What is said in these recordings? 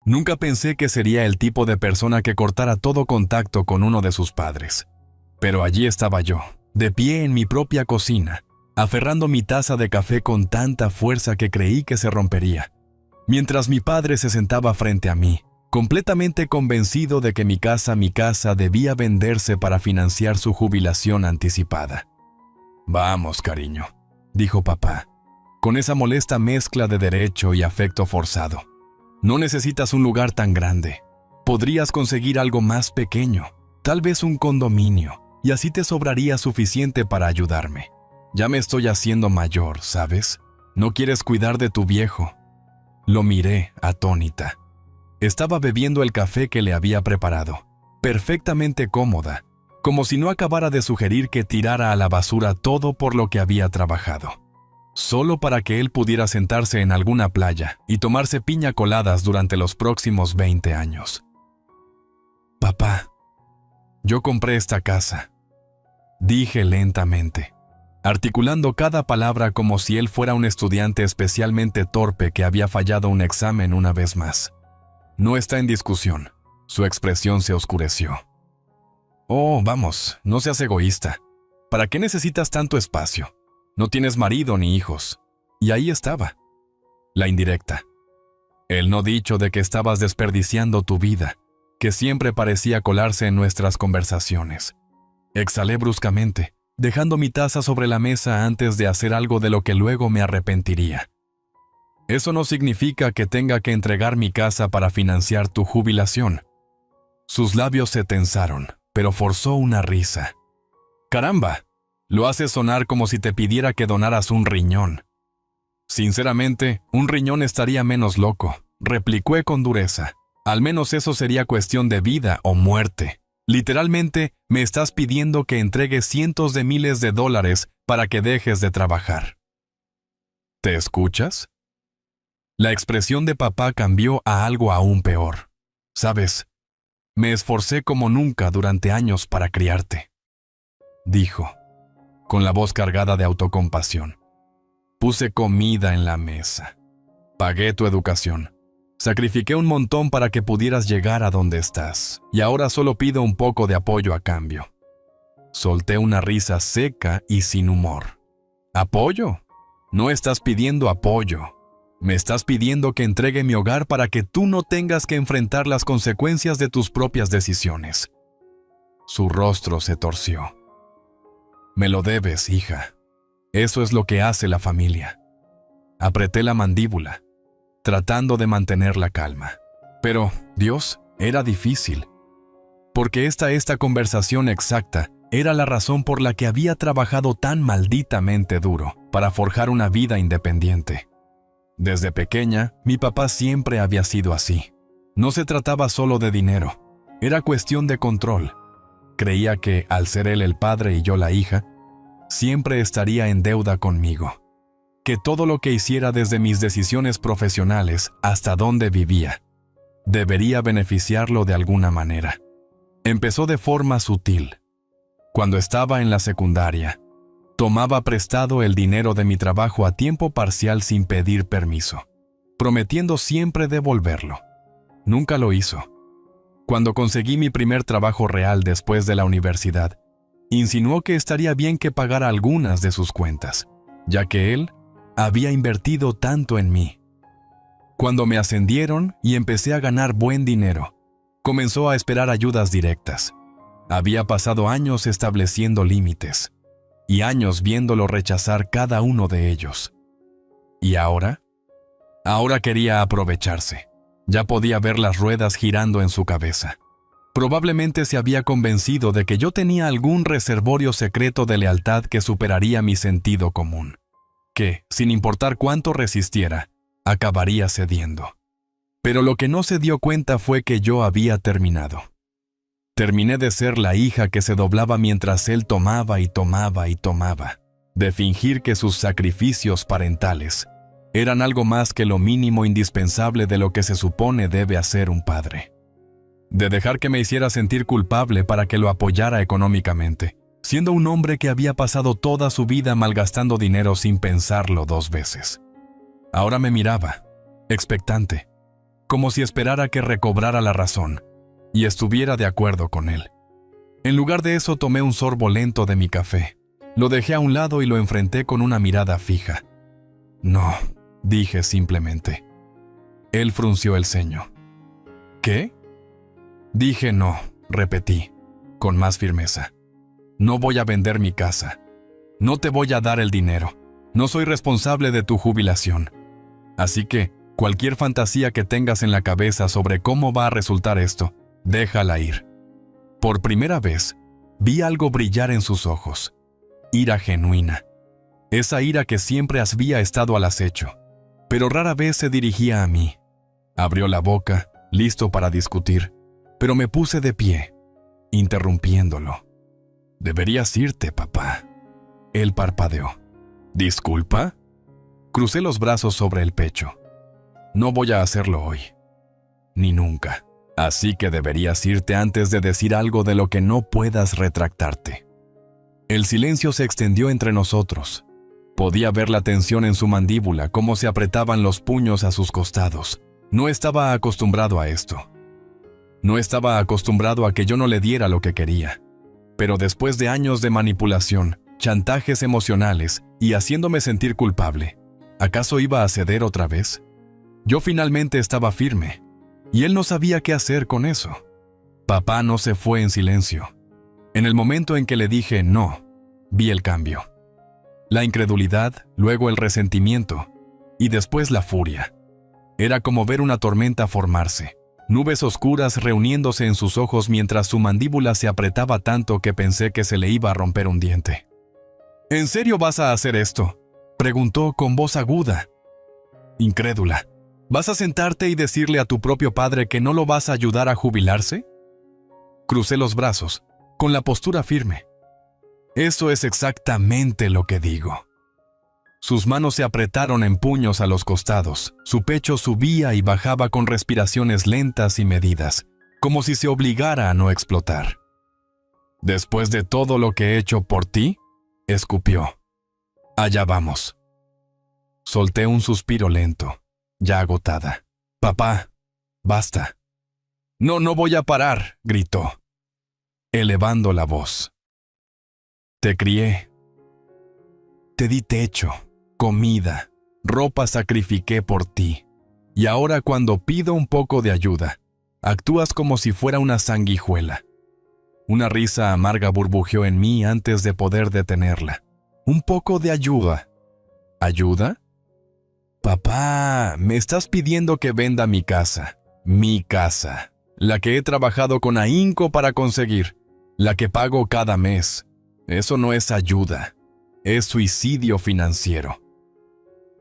Nunca pensé que sería el tipo de persona que cortara todo contacto con uno de sus padres. Pero allí estaba yo, de pie en mi propia cocina, aferrando mi taza de café con tanta fuerza que creí que se rompería, mientras mi padre se sentaba frente a mí, completamente convencido de que mi casa debía venderse para financiar su jubilación anticipada. «Vamos, cariño», dijo papá, con esa molesta mezcla de derecho y afecto forzado. «No necesitas un lugar tan grande. Podrías conseguir algo más pequeño, tal vez un condominio, y así te sobraría suficiente para ayudarme. Ya me estoy haciendo mayor, ¿sabes? ¿No quieres cuidar de tu viejo?» Lo miré, atónita. Estaba bebiendo el café que le había preparado, perfectamente cómoda, como si no acabara de sugerir que tirara a la basura todo por lo que había trabajado, solo para que él pudiera sentarse en alguna playa y tomarse piña coladas durante los próximos 20 años. «Papá, yo compré esta casa», dije lentamente, articulando cada palabra como si él fuera un estudiante especialmente torpe que había fallado un examen una vez más. «No está en discusión». Su expresión se oscureció. «Oh, vamos, no seas egoísta. ¿Para qué necesitas tanto espacio? No tienes marido ni hijos». Y ahí estaba, la indirecta. El no dicho de que estabas desperdiciando tu vida, que siempre parecía colarse en nuestras conversaciones. Exhalé bruscamente, dejando mi taza sobre la mesa antes de hacer algo de lo que luego me arrepentiría. «Eso no significa que tenga que entregar mi casa para financiar tu jubilación». Sus labios se tensaron, pero forzó una risa. «Caramba, lo haces sonar como si te pidiera que donaras un riñón». «Sinceramente, un riñón estaría menos loco», replicó con dureza. «Al menos eso sería cuestión de vida o muerte. Literalmente, me estás pidiendo que entregues cientos de miles de dólares para que dejes de trabajar». «¿Te escuchas?». La expresión de papá cambió a algo aún peor. «Sabes, me esforcé como nunca durante años para criarte», dijo, con la voz cargada de autocompasión. «Puse comida en la mesa. Pagué tu educación. Sacrifiqué un montón para que pudieras llegar a donde estás, y ahora solo pido un poco de apoyo a cambio». Solté una risa seca y sin humor. «¿Apoyo? No estás pidiendo apoyo. Me estás pidiendo que entregue mi hogar para que tú no tengas que enfrentar las consecuencias de tus propias decisiones». Su rostro se torció. «Me lo debes, hija. Eso es lo que hace la familia». Apreté la mandíbula, tratando de mantener la calma. Pero, Dios, era difícil. Porque esta conversación exacta era la razón por la que había trabajado tan malditamente duro para forjar una vida independiente. Desde pequeña, mi papá siempre había sido así. No se trataba solo de dinero, era cuestión de control. Creía que, al ser él el padre y yo la hija, siempre estaría en deuda conmigo. Que todo lo que hiciera, desde mis decisiones profesionales hasta dónde vivía, debería beneficiarlo de alguna manera. Empezó de forma sutil. Cuando estaba en la secundaria, tomaba prestado el dinero de mi trabajo a tiempo parcial sin pedir permiso, prometiendo siempre devolverlo. Nunca lo hizo. Cuando conseguí mi primer trabajo real después de la universidad, insinuó que estaría bien que pagara algunas de sus cuentas, ya que él había invertido tanto en mí. Cuando me ascendieron y empecé a ganar buen dinero, comenzó a esperar ayudas directas. Había pasado años estableciendo límites, y años viéndolo rechazar cada uno de ellos. ¿Y ahora? Ahora quería aprovecharse. Ya podía ver las ruedas girando en su cabeza. Probablemente se había convencido de que yo tenía algún reservorio secreto de lealtad que superaría mi sentido común, que, sin importar cuánto resistiera, acabaría cediendo. Pero lo que no se dio cuenta fue que yo había terminado. Terminé de ser la hija que se doblaba mientras él tomaba y tomaba y tomaba, de fingir que sus sacrificios parentales eran algo más que lo mínimo indispensable de lo que se supone debe hacer un padre. De dejar que me hiciera sentir culpable para que lo apoyara económicamente, siendo un hombre que había pasado toda su vida malgastando dinero sin pensarlo 2 veces. Ahora me miraba, expectante. como si esperara que recobrara la razón y estuviera de acuerdo con él. En lugar de eso, tomé un sorbo lento de mi café. Lo dejé a un lado y lo enfrenté con una mirada fija. No, dije simplemente. Él frunció el ceño. ¿Qué? Dije no, repetí, con más firmeza. No voy a vender mi casa. No te voy a dar el dinero. No soy responsable de tu jubilación. Así que, cualquier fantasía que tengas en la cabeza sobre cómo va a resultar esto, déjala ir. Por primera vez, vi algo brillar en sus ojos. Ira genuina. Esa ira que siempre había estado al acecho, pero rara vez se dirigía a mí. Abrió la boca, listo para discutir, pero me puse de pie, interrumpiéndolo. «Deberías irte, papá». Él parpadeó. «¿Disculpa?» Crucé los brazos sobre el pecho. «No voy a hacerlo hoy. Ni nunca. Así que deberías irte antes de decir algo de lo que no puedas retractarte». El silencio se extendió entre nosotros. Podía ver la tensión en su mandíbula, cómo se apretaban los puños a sus costados. No estaba acostumbrado a esto. No estaba acostumbrado a que yo no le diera lo que quería. Pero después de años de manipulación, chantajes emocionales y haciéndome sentir culpable, ¿acaso iba a ceder otra vez? Yo finalmente estaba firme, y él no sabía qué hacer con eso. Papá no se fue en silencio. En el momento en que le dije no, vi el cambio. La incredulidad, luego el resentimiento, y después la furia. Era como ver una tormenta formarse, nubes oscuras reuniéndose en sus ojos mientras su mandíbula se apretaba tanto que pensé que se le iba a romper un diente. «¿En serio vas a hacer esto?», preguntó con voz aguda. Incrédula. «¿Vas a sentarte y decirle a tu propio padre que no lo vas a ayudar a jubilarse?». Crucé los brazos, con la postura firme. «Eso es exactamente lo que digo». Sus manos se apretaron en puños a los costados, su pecho subía y bajaba con respiraciones lentas y medidas, como si se obligara a no explotar. «¿Después de todo lo que he hecho por ti?», escupió. «Allá vamos». Solté un suspiro lento, ya agotada. «Papá, basta». No voy a parar», gritó, elevando la voz. «Te crié. Te di techo, comida, ropa sacrifiqué por ti. Y ahora cuando pido un poco de ayuda, actúas como si fuera una sanguijuela». Una risa amarga burbujeó en mí antes de poder detenerla. «Un poco de ayuda». ¿Ayuda? «Papá, me estás pidiendo que venda mi casa. Mi casa. La que he trabajado con ahínco para conseguir. La que pago cada mes. Eso no es ayuda. Es suicidio financiero».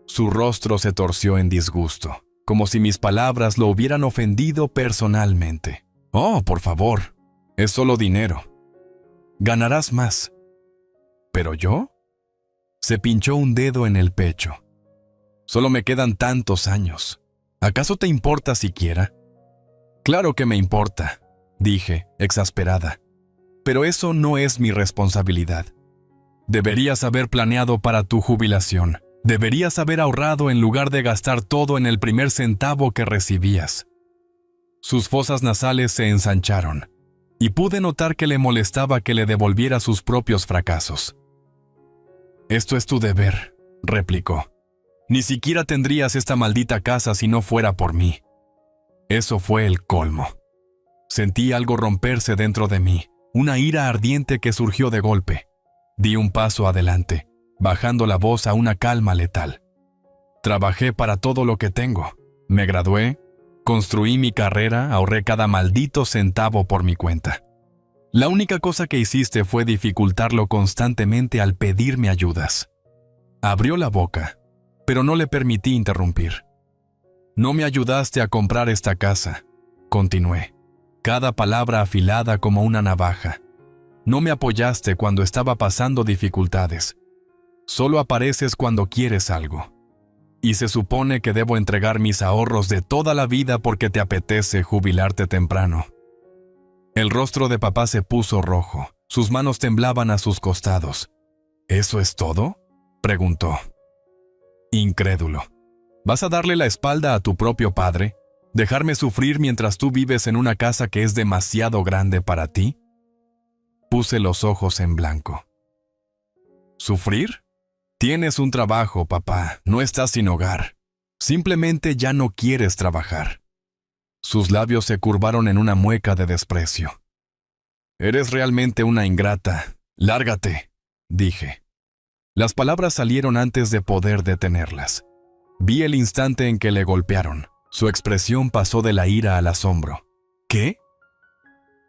Su rostro se torció en disgusto, como si mis palabras lo hubieran ofendido personalmente. «Oh, por favor. Es solo dinero. Ganarás más». ¿Pero yo? Se pinchó un dedo en el pecho. «Solo me quedan tantos años. ¿Acaso te importa siquiera?» «Claro que me importa», dije, exasperada. «Pero eso no es mi responsabilidad. Deberías haber planeado para tu jubilación. Deberías haber ahorrado en lugar de gastar todo en el primer centavo que recibías». Sus fosas nasales se ensancharon, y pude notar que le molestaba que le devolviera sus propios fracasos. «Esto es tu deber», replicó. «Ni siquiera tendrías esta maldita casa si no fuera por mí». Eso fue el colmo. Sentí algo romperse dentro de mí, una ira ardiente que surgió de golpe. Di un paso adelante, bajando la voz a una calma letal. «Trabajé para todo lo que tengo. Me gradué, construí mi carrera, ahorré cada maldito centavo por mi cuenta. La única cosa que hiciste fue dificultarlo constantemente al pedirme ayudas». Abrió la boca, pero no le permití interrumpir. «No me ayudaste a comprar esta casa», continué, cada palabra afilada como una navaja. «No me apoyaste cuando estaba pasando dificultades. Solo apareces cuando quieres algo. Y se supone que debo entregar mis ahorros de toda la vida porque te apetece jubilarte temprano». El rostro de papá se puso rojo, sus manos temblaban a sus costados. «¿Eso es todo?», preguntó. Incrédulo. «¿Vas a darle la espalda a tu propio padre? ¿Dejarme sufrir mientras tú vives en una casa que es demasiado grande para ti? Puse los ojos en blanco. ¿Sufrir? Tienes un trabajo, papá, no estás sin hogar. Simplemente ya no quieres trabajar. Sus labios se curvaron en una mueca de desprecio. Eres realmente una ingrata. Lárgate, dije. Las palabras salieron antes de poder detenerlas. Vi el instante en que le golpearon. Su expresión pasó de la ira al asombro. ¿Qué?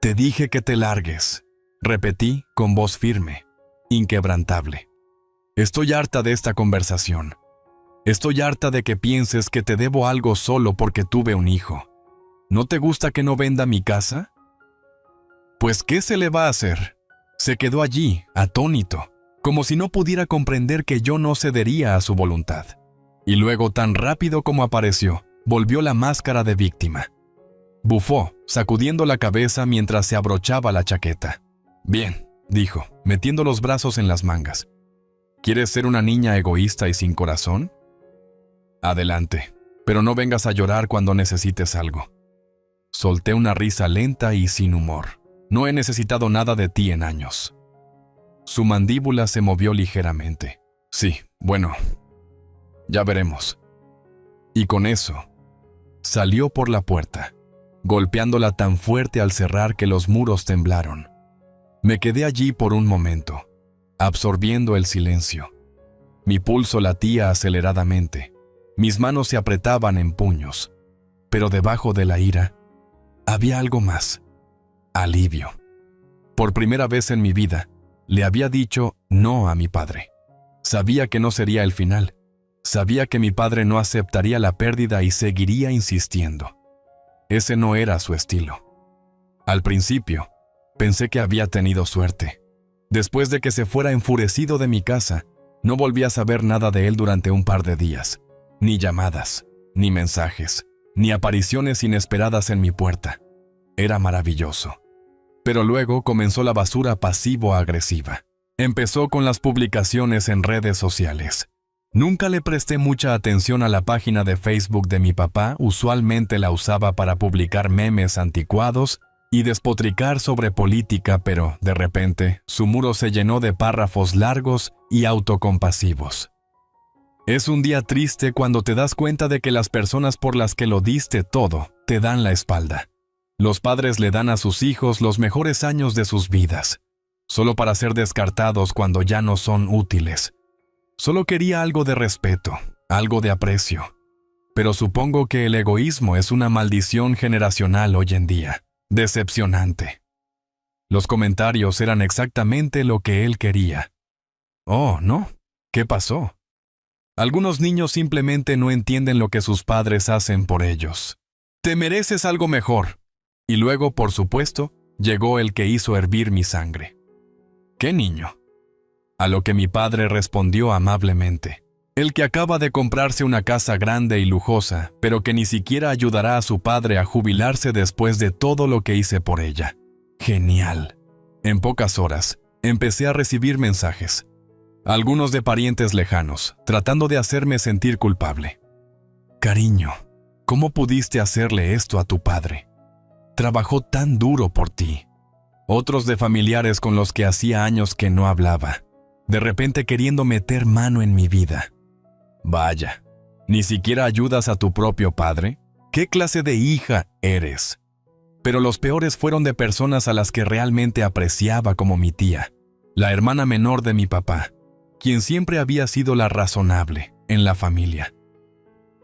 Te dije que te largues, repetí con voz firme, inquebrantable. Estoy harta de esta conversación. Estoy harta de que pienses que te debo algo solo porque tuve un hijo. ¿No te gusta que no venda mi casa? Pues, ¿qué se le va a hacer? Se quedó allí, atónito, como si no pudiera comprender que yo no cedería a su voluntad. Y luego, tan rápido como apareció, volvió la máscara de víctima. Bufó, sacudiendo la cabeza mientras se abrochaba la chaqueta. Bien, dijo, metiendo los brazos en las mangas. ¿Quieres ser una niña egoísta y sin corazón? Adelante, pero no vengas a llorar cuando necesites algo. Solté una risa lenta y sin humor. No he necesitado nada de ti en años. Su mandíbula se movió ligeramente. Sí, bueno, ya veremos. Y con eso, salió por la puerta, golpeándola tan fuerte al cerrar que los muros temblaron. Me quedé allí por un momento, absorbiendo el silencio. Mi pulso latía aceleradamente. Mis manos se apretaban en puños. Pero debajo de la ira, había algo más. Alivio. Por primera vez en mi vida, le había dicho no a mi padre. Sabía que no sería el final. Sabía que mi padre no aceptaría la pérdida y seguiría insistiendo. Ese no era su estilo. Al principio, pensé que había tenido suerte. Después de que se fuera enfurecido de mi casa, no volví a saber nada de él durante un par de días. Ni llamadas, ni mensajes, ni apariciones inesperadas en mi puerta. Era maravilloso. Pero luego comenzó la basura pasivo-agresiva. Empezó con las publicaciones en redes sociales. Nunca le presté mucha atención a la página de Facebook de mi papá, usualmente la usaba para publicar memes anticuados y despotricar sobre política, pero, de repente, su muro se llenó de párrafos largos y autocompasivos. Es un día triste cuando te das cuenta de que las personas por las que lo diste todo te dan la espalda. Los padres le dan a sus hijos los mejores años de sus vidas, solo para ser descartados cuando ya no son útiles. Solo quería algo de respeto, algo de aprecio. Pero supongo que el egoísmo es una maldición generacional hoy en día. Decepcionante. Los comentarios eran exactamente lo que él quería. Oh, no. ¿Qué pasó? Algunos niños simplemente no entienden lo que sus padres hacen por ellos. Te mereces algo mejor. Y luego, por supuesto, llegó el que hizo hervir mi sangre. ¿Qué niño? A lo que mi padre respondió amablemente. El que acaba de comprarse una casa grande y lujosa, pero que ni siquiera ayudará a su padre a jubilarse después de todo lo que hice por ella. Genial. En pocas horas, empecé a recibir mensajes. Algunos de parientes lejanos, tratando de hacerme sentir culpable. Cariño, ¿cómo pudiste hacerle esto a tu padre? Trabajó tan duro por ti. Otros de familiares con los que hacía años que no hablaba, de repente queriendo meter mano en mi vida. Vaya, ¿ni siquiera ayudas a tu propio padre? ¿Qué clase de hija eres? Pero los peores fueron de personas a las que realmente apreciaba, como mi tía, la hermana menor de mi papá, quien siempre había sido la razonable en la familia.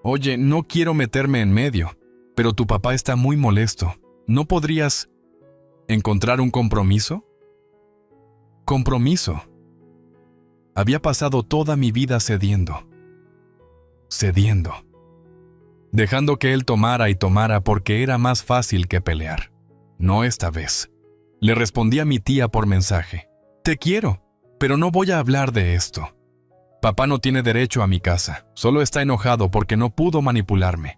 Oye, no quiero meterme en medio, pero tu papá está muy molesto. ¿No podrías encontrar un compromiso? ¿Compromiso? Había pasado toda mi vida cediendo, dejando que él tomara y tomara porque era más fácil que pelear. No esta vez. Le respondí a mi tía por mensaje. Te quiero, pero no voy a hablar de esto. Papá no tiene derecho a mi casa, solo está enojado porque no pudo manipularme.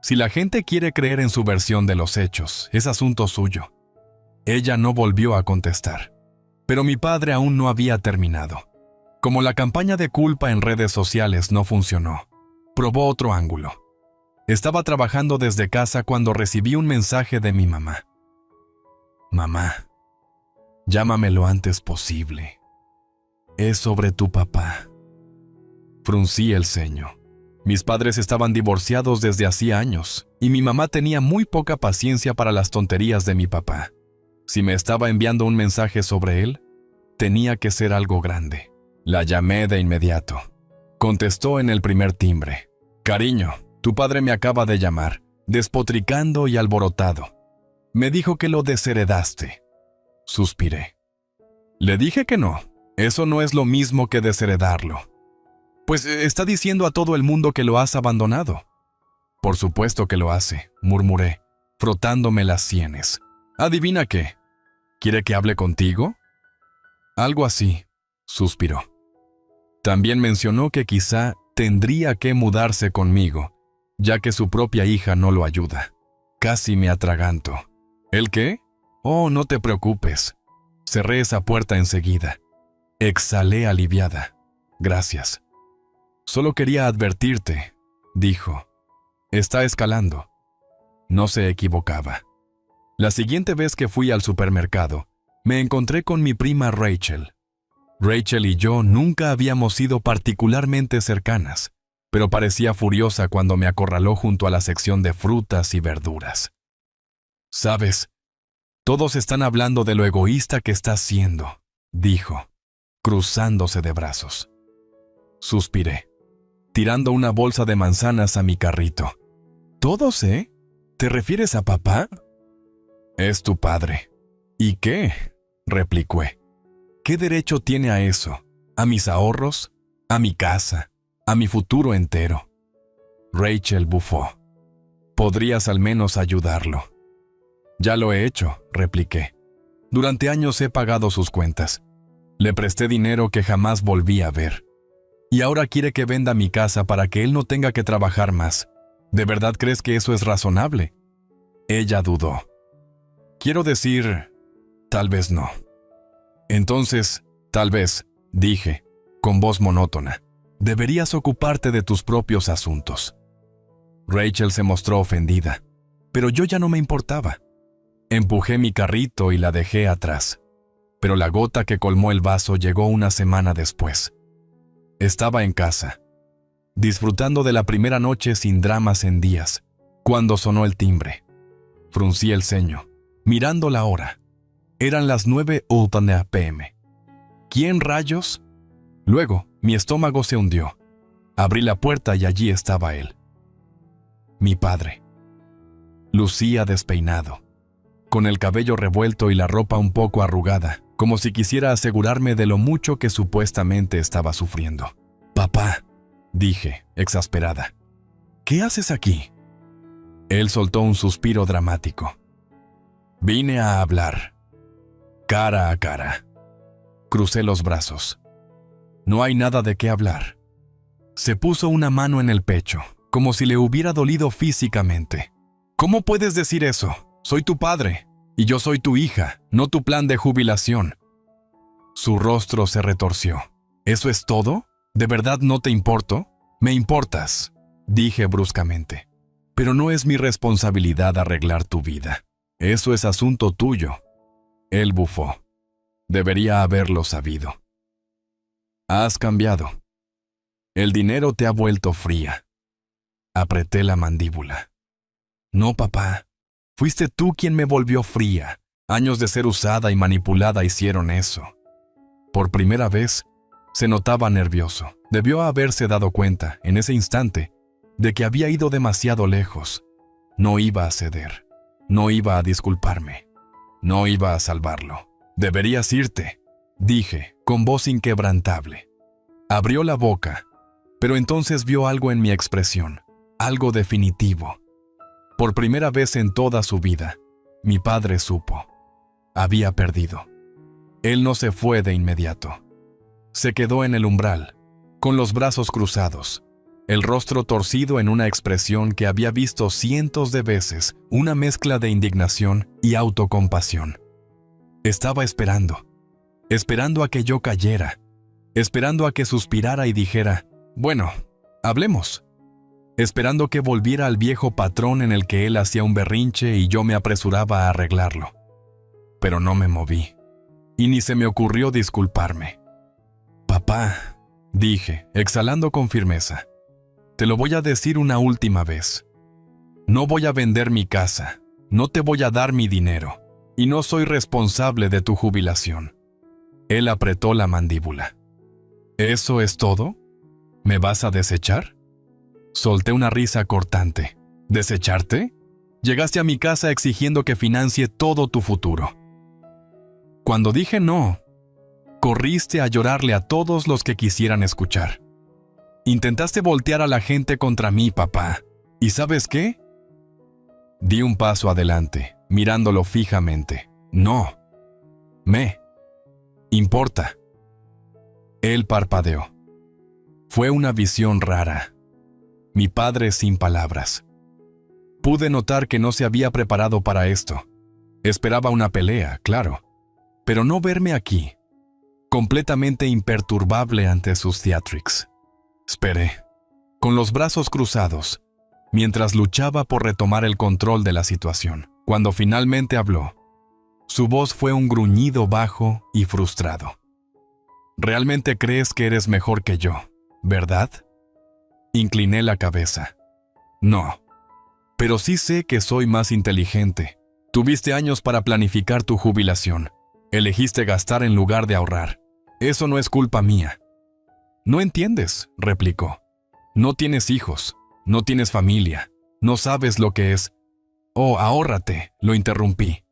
Si la gente quiere creer en su versión de los hechos, es asunto suyo. Ella no volvió a contestar. Pero mi padre aún no había terminado. Como la campaña de culpa en redes sociales no funcionó, probó otro ángulo. Estaba trabajando desde casa cuando recibí un mensaje de mi mamá. Mamá, llámame lo antes posible. Es sobre tu papá. Fruncí el ceño. Mis padres estaban divorciados desde hacía años y mi mamá tenía muy poca paciencia para las tonterías de mi papá. Si me estaba enviando un mensaje sobre él, tenía que ser algo grande. La llamé de inmediato. Contestó en el primer timbre. Cariño, tu padre me acaba de llamar, despotricando y alborotado. Me dijo que lo desheredaste. Suspiré. Le dije que no. Eso no es lo mismo que desheredarlo. Pues está diciendo a todo el mundo que lo has abandonado. Por supuesto que lo hace, murmuré, frotándome las sienes. ¿Adivina qué? ¿Quiere que hable contigo? Algo así, suspiró. También mencionó que quizá tendría que mudarse conmigo, ya que su propia hija no lo ayuda. Casi me atraganto. ¿El qué? Oh, no te preocupes. Cerré esa puerta enseguida. Exhalé aliviada. Gracias. Solo quería advertirte, dijo. Está escalando. No se equivocaba. La siguiente vez que fui al supermercado, me encontré con mi prima Rachel. Rachel y yo nunca habíamos sido particularmente cercanas, pero parecía furiosa cuando me acorraló junto a la sección de frutas y verduras. «Sabes, todos están hablando de lo egoísta que estás siendo», dijo, cruzándose de brazos. Suspiré, tirando una bolsa de manzanas a mi carrito. «¿Todos, eh? ¿Te refieres a papá?» «Es tu padre». «¿Y qué?», repliqué. «¿Qué derecho tiene a eso? ¿A mis ahorros? ¿A mi casa? ¿A mi futuro entero?» Rachel bufó. «Podrías al menos ayudarlo». «Ya lo he hecho», repliqué. «Durante años he pagado sus cuentas. Le presté dinero que jamás volví a ver. Y ahora quiere que venda mi casa para que él no tenga que trabajar más. ¿De verdad crees que eso es razonable?» Ella dudó. «Quiero decir, tal vez no». «Entonces, tal vez», dije, con voz monótona, «deberías ocuparte de tus propios asuntos». Rachel se mostró ofendida, pero yo ya no me importaba. Empujé mi carrito y la dejé atrás, pero la gota que colmó el vaso llegó una semana después. Estaba en casa, disfrutando de la primera noche sin dramas en días, cuando sonó el timbre. Fruncí el ceño, mirando la hora. Eran las 9:01 p.m. ¿Quién rayos? Luego, mi estómago se hundió. Abrí la puerta y allí estaba él. Mi padre. Lucía despeinado, con el cabello revuelto y la ropa un poco arrugada, como si quisiera asegurarme de lo mucho que supuestamente estaba sufriendo. «Papá», dije, exasperada. «¿Qué haces aquí?» Él soltó un suspiro dramático. «Vine a hablar. Cara a cara». Crucé los brazos. «No hay nada de qué hablar». Se puso una mano en el pecho, como si le hubiera dolido físicamente. «¿Cómo puedes decir eso? Soy tu padre, y yo soy tu hija, no tu plan de jubilación». Su rostro se retorció. «¿Eso es todo? ¿De verdad no te importo?» «Me importas», dije bruscamente. «Pero no es mi responsabilidad arreglar tu vida. Eso es asunto tuyo». Él bufó. Debería haberlo sabido. «Has cambiado. El dinero te ha vuelto fría». Apreté la mandíbula. «No, papá. Fuiste tú quien me volvió fría. Años de ser usada y manipulada hicieron eso». Por primera vez, se notaba nervioso. Debió haberse dado cuenta, en ese instante, de que había ido demasiado lejos. No iba a ceder. No iba a disculparme. No iba a salvarlo. «Deberías irte», dije, con voz inquebrantable. Abrió la boca, pero entonces vio algo en mi expresión, algo definitivo. Por primera vez en toda su vida, mi padre supo. Había perdido. Él no se fue de inmediato. Se quedó en el umbral, con los brazos cruzados, el rostro torcido en una expresión que había visto cientos de veces, una mezcla de indignación y autocompasión. Estaba esperando a que yo cayera, esperando a que suspirara y dijera, «Bueno, hablemos». esperando que volviera al viejo patrón en el que él hacía un berrinche y yo me apresuraba a arreglarlo. Pero no me moví, y ni se me ocurrió disculparme. «Papá», dije, exhalando con firmeza, «te lo voy a decir una última vez. No voy a vender mi casa, no te voy a dar mi dinero, y no soy responsable de tu jubilación». Él apretó la mandíbula. «¿Eso es todo? ¿Me vas a desechar?». Solté una risa cortante. «¿Desecharte? Llegaste a mi casa exigiendo que financie todo tu futuro. Cuando dije no, corriste a llorarle a todos los que quisieran escuchar. Intentaste voltear a la gente contra mí, papá. ¿Y sabes qué?». Di un paso adelante, mirándolo fijamente. «No. Me importa». Él parpadeó. Fue una visión rara. Mi padre sin palabras. Pude notar que no se había preparado para esto. Esperaba una pelea, claro, pero no verme aquí, completamente imperturbable ante sus theatrics. Esperé, con los brazos cruzados, mientras luchaba por retomar el control de la situación. Cuando finalmente habló, su voz fue un gruñido bajo y frustrado. «¿Realmente crees que eres mejor que yo, verdad?». Incliné la cabeza. «No, pero sí sé que soy más inteligente. Tuviste años para planificar tu jubilación. Elegiste gastar en lugar de ahorrar. Eso no es culpa mía». «No entiendes», replicó. «No tienes hijos, no tienes familia, no sabes lo que es». «Oh, ahórrate», lo interrumpí.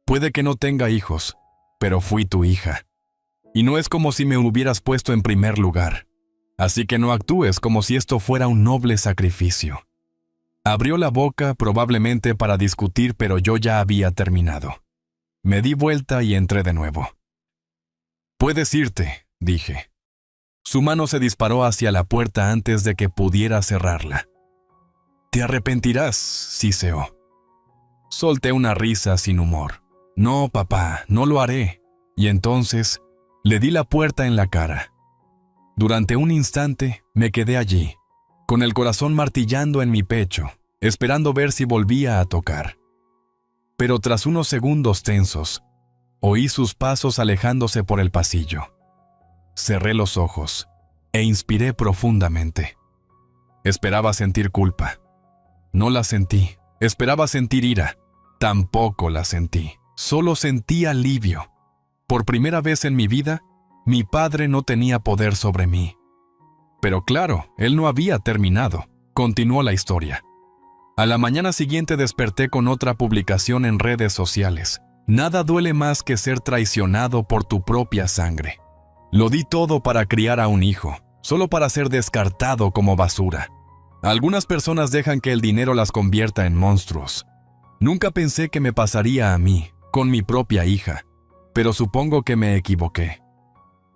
«Puede que no tenga hijos, pero fui tu hija. Y no es como si me hubieras puesto en primer lugar. Así que no actúes como si esto fuera un noble sacrificio». Abrió la boca probablemente para discutir, pero yo ya había terminado. Me di vuelta y entré de nuevo. «Puedes irte», dije. Su mano se disparó hacia la puerta antes de que pudiera cerrarla. «Te arrepentirás», siseó. Solté una risa sin humor. «No, papá, no lo haré». Y entonces le di la puerta en la cara. Durante un instante me quedé allí, con el corazón martillando en mi pecho, esperando ver si volvía a tocar. Pero tras unos segundos tensos, oí sus pasos alejándose por el pasillo. Cerré los ojos e inspiré profundamente. Esperaba sentir culpa. No la sentí. Esperaba sentir ira. Tampoco la sentí. Solo sentí alivio. Por primera vez en mi vida, mi padre no tenía poder sobre mí. Pero claro, él no había terminado. Continuó la historia. A la mañana siguiente desperté con otra publicación en redes sociales. «Nada duele más que ser traicionado por tu propia sangre. Lo di todo para criar a un hijo, solo para ser descartado como basura. Algunas personas dejan que el dinero las convierta en monstruos. Nunca pensé que me pasaría a mí, con mi propia hija, pero supongo que me equivoqué».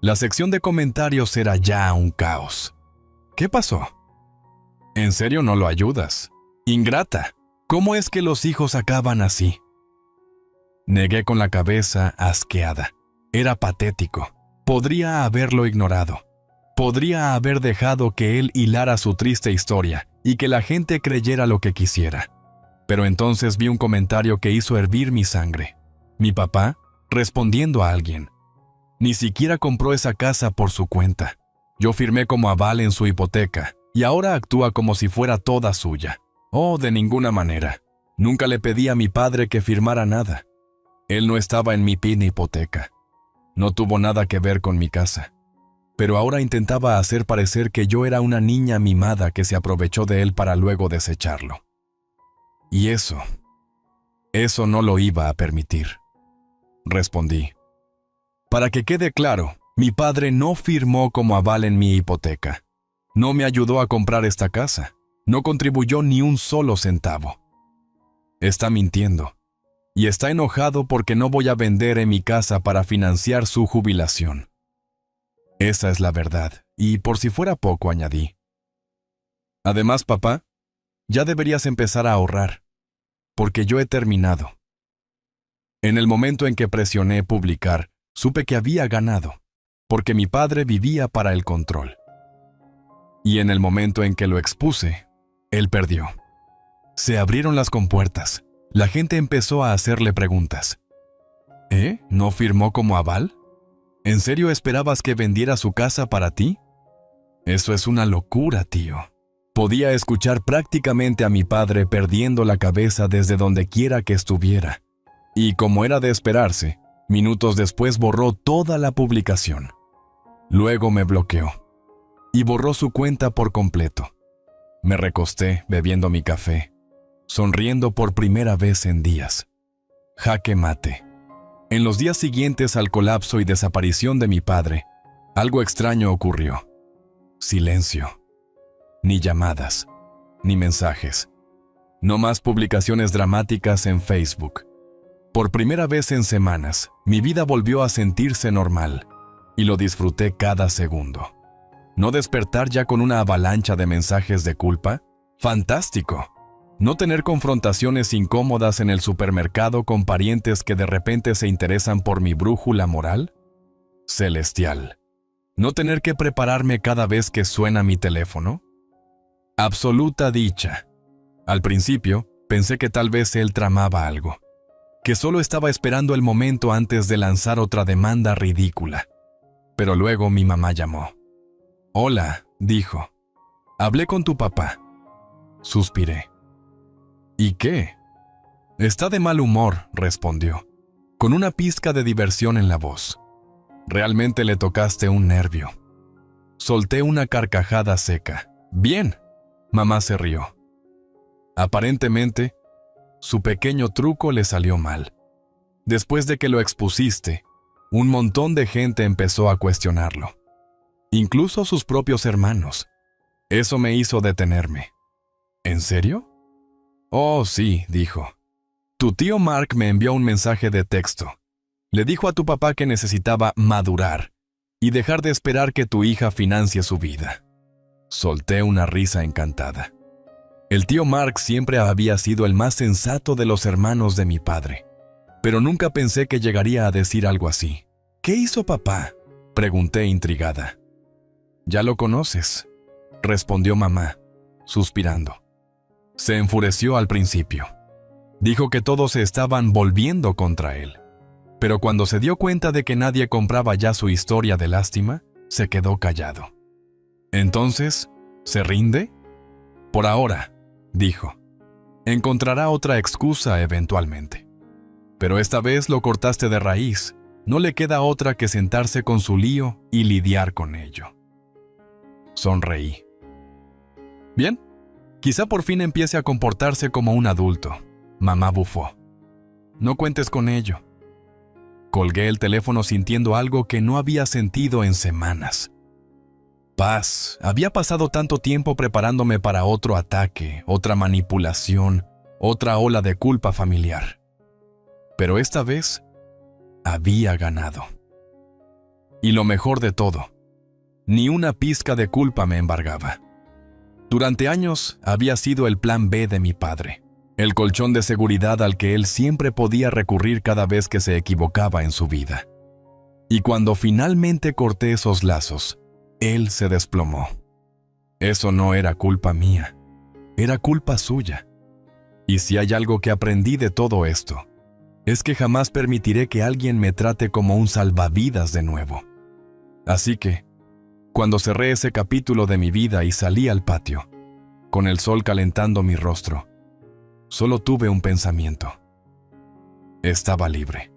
La sección de comentarios era ya un caos. «¿Qué pasó? ¿En serio no lo ayudas? Ingrata, ¿cómo es que los hijos acaban así?». Negué con la cabeza asqueada. Era patético. Podría haberlo ignorado. Podría haber dejado que él hilara su triste historia y que la gente creyera lo que quisiera. Pero entonces vi un comentario que hizo hervir mi sangre. Mi papá, respondiendo a alguien. Ni siquiera compró esa casa por su cuenta. Yo firmé como aval en su hipoteca y ahora actúa como si fuera toda suya. Oh, de ninguna manera. Nunca le pedí a mi padre que firmara nada. Él no estaba en mi PIN hipoteca. No tuvo nada que ver con mi casa. Pero ahora intentaba hacer parecer que yo era una niña mimada que se aprovechó de él para luego desecharlo. Y eso no lo iba a permitir. Respondí. «Para que quede claro, mi padre no firmó como aval en mi hipoteca. No me ayudó a comprar esta casa. No contribuyó ni un solo centavo. Está mintiendo. Y está enojado porque no voy a vender en mi casa para financiar su jubilación. Esa es la verdad, y por si fuera poco añadí. Además, papá, ya deberías empezar a ahorrar, porque yo he terminado». En el momento en que presioné publicar, supe que había ganado, porque mi padre vivía para el control. Y en el momento en que lo expuse, Él perdió. Se abrieron las compuertas. La gente empezó a hacerle preguntas. ¿No firmó como aval? ¿En serio esperabas que vendiera su casa para ti? Eso es una locura, tío. Podía escuchar prácticamente a mi padre perdiendo la cabeza desde donde quiera que estuviera. Y como era de esperarse, minutos después borró toda la publicación. Luego me bloqueó y borró su cuenta por completo. Me recosté bebiendo mi café, sonriendo por primera vez en días. Jaque mate. En los días siguientes al colapso y desaparición de mi padre, algo extraño ocurrió. Silencio. Ni llamadas, ni mensajes. No más publicaciones dramáticas en Facebook. Por primera vez en semanas, mi vida volvió a sentirse normal, y lo disfruté cada segundo. ¿No despertar ya con una avalancha de mensajes de culpa? ¡Fantástico! ¿No tener confrontaciones incómodas en el supermercado con parientes que de repente se interesan por mi brújula moral? Celestial. ¿No tener que prepararme cada vez que suena mi teléfono? Absoluta dicha. Al principio, pensé que tal vez él tramaba algo, que solo estaba esperando el momento antes de lanzar otra demanda ridícula. Pero luego mi mamá llamó. «Hola», dijo. «Hablé con tu papá». Suspiré. «¿Y qué?» «Está de mal humor», respondió, con una pizca de diversión en la voz. «Realmente le tocaste un nervio». Solté una carcajada seca. «Bien», mamá se rió. Aparentemente, su pequeño truco le salió mal. Después de que lo expusiste, un montón de gente empezó a cuestionarlo. Incluso sus propios hermanos. Eso me hizo detenerme. ¿En serio? Oh, sí, dijo. Tu tío Mark me envió un mensaje de texto. Le dijo a tu papá que necesitaba madurar y dejar de esperar que tu hija financie su vida. Solté una risa encantada. El tío Mark siempre había sido el más sensato de los hermanos de mi padre, pero nunca pensé que llegaría a decir algo así. ¿Qué hizo papá?, pregunté intrigada. Ya lo conoces, respondió mamá, suspirando. Se enfureció al principio. Dijo que todos se estaban volviendo contra él. Pero cuando se dio cuenta de que nadie compraba ya su historia de lástima, se quedó callado. Entonces, ¿se rinde? Por ahora, dijo. Encontrará otra excusa eventualmente. Pero esta vez lo cortaste de raíz. No le queda otra que sentarse con su lío y lidiar con ello. Sonreí. Bien, quizá por fin empiece a comportarse como un adulto. Mamá bufó. No cuentes con ello. Colgué el teléfono sintiendo algo que no había sentido en semanas. Paz. Había pasado tanto tiempo preparándome para otro ataque, otra manipulación, otra ola de culpa familiar. Pero esta vez, había ganado. Y lo mejor de todo, ni una pizca de culpa me embargaba. Durante años había sido el plan B de mi padre, el colchón de seguridad al que él siempre podía recurrir cada vez que se equivocaba en su vida. Y cuando finalmente corté esos lazos, él se desplomó. Eso no era culpa mía, era culpa suya. Y si hay algo que aprendí de todo esto, es que jamás permitiré que alguien me trate como un salvavidas de nuevo. Así que, cuando cerré ese capítulo de mi vida y salí al patio, con el sol calentando mi rostro, solo tuve un pensamiento. Estaba libre.